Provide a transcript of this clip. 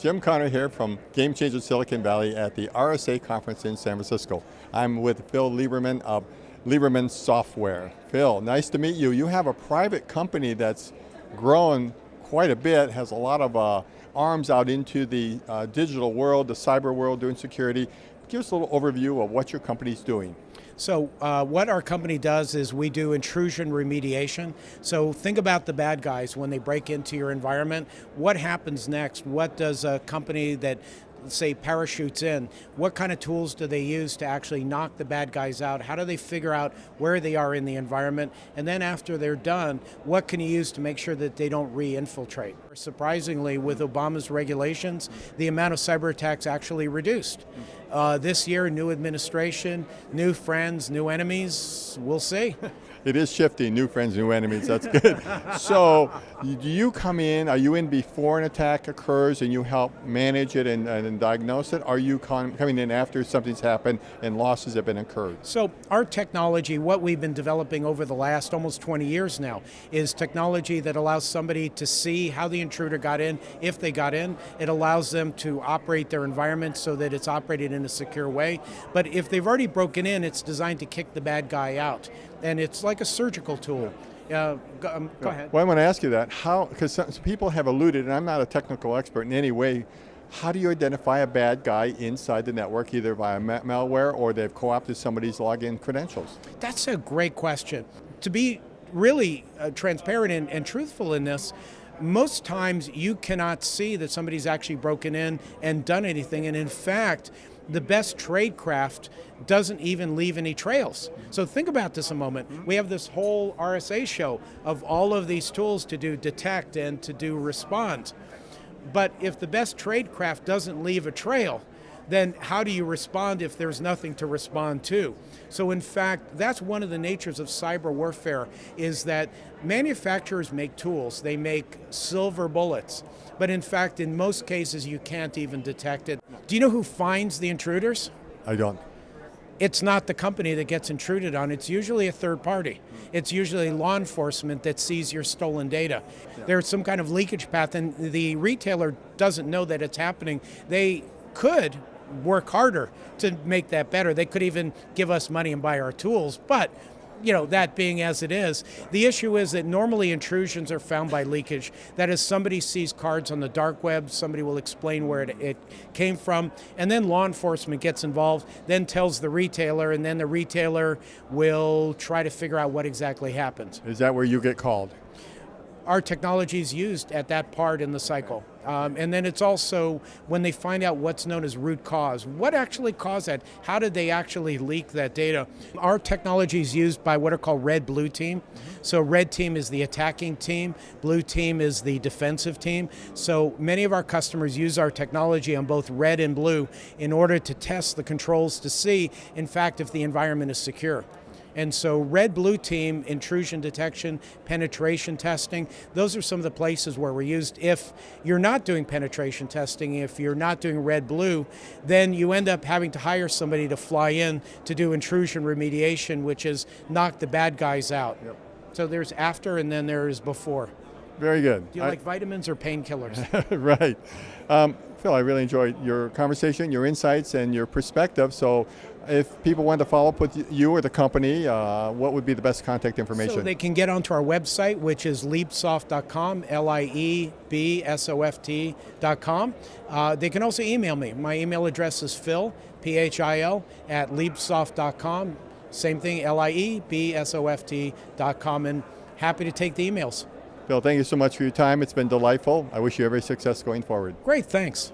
Jim Connor here from Game Changer Silicon Valley at the RSA conference in San Francisco. I'm with Phil Lieberman of Lieberman Software. Phil, nice to meet you. You have a private company that's grown quite a bit, has a lot of arms out into the digital world, the cyber world, doing security. Give us a little overview of what your company's doing. So what our company does is we do intrusion remediation. So think about the bad guys when they break into your environment. What happens next? What does a company that, say, parachutes in, what kind of tools do they use to actually knock the bad guys out? How do they figure out where they are in the environment? And then after they're done, what can you use to make sure that they don't re-infiltrate? Surprisingly, with Obama's regulations, the amount of cyber attacks actually reduced. This year, new administration, new friends, new enemies, we'll see. It is shifting, new friends, new enemies, that's good. So do you come in, are you in before an attack occurs and you help manage it and diagnose it? Are you coming in after something's happened and losses have been incurred? So our technology, what we've been developing over the last almost 20 years now, is technology that allows somebody to see how the intruder got in, if they got in. It allows them to operate their environment so that it's operated in a secure way. But if they've already broken in, it's designed to kick the bad guy out. And it's like a surgical tool. Go ahead. Well, I want to ask you that. How, because some people have alluded, and I'm not a technical expert in any way, how do you identify a bad guy inside the network, either via malware or they've co-opted somebody's login credentials? That's a great question. To be really transparent and truthful in this, most times you cannot see that somebody's actually broken in and done anything. And in fact, the best tradecraft doesn't even leave any trails. So think about this a moment. We have this whole RSA show of all of these tools to do detect and to do respond. But if the best tradecraft doesn't leave a trail, then how do you respond if there's nothing to respond to? So in fact, that's one of the natures of cyber warfare, is that manufacturers make tools, they make silver bullets, but in fact, in most cases, you can't even detect it. Do you know who finds the intruders? I don't. It's not the company that gets intruded on, it's usually a third party. It's usually law enforcement that sees your stolen data. There's some kind of leakage path and the retailer doesn't know that it's happening. They could work harder to make that better. They could even give us money and buy our tools, but that being as it is, the issue is that normally intrusions are found by leakage. That is, somebody sees cards on the dark web, somebody will explain where it came from, and then law enforcement gets involved, then tells the retailer, and then the retailer will try to figure out what exactly happened. Is that where you get called? Our technology is used at that part in the cycle. And then it's also when they find out what's known as root cause. What actually caused that? How did they actually leak that data? Our technology is used by what are called red-blue team. So red team is the attacking team, blue team is the defensive team. So many of our customers use our technology on both red and blue in order to test the controls to see, in fact, if the environment is secure. And so red-blue team, intrusion detection, penetration testing, those are some of the places where we're used. If you're not doing penetration testing, if you're not doing red-blue, then you end up having to hire somebody to fly in to do intrusion remediation, which is knock the bad guys out. Yep. So there's after and then there's before. Very good. Do you like vitamins or painkillers? Right. Phil, I really enjoyed your conversation, your insights, and your perspective. So if people want to follow up with you or the company, what would be the best contact information? So they can get onto our website, which is liebsoft.com, liebsoft.com. They can also email me. My email address is Phil, Phil, at liebsoft.com. Same thing, liebsoft.com, and happy to take the emails. Phil, thank you so much for your time. It's been delightful. I wish you every success going forward. Great, thanks.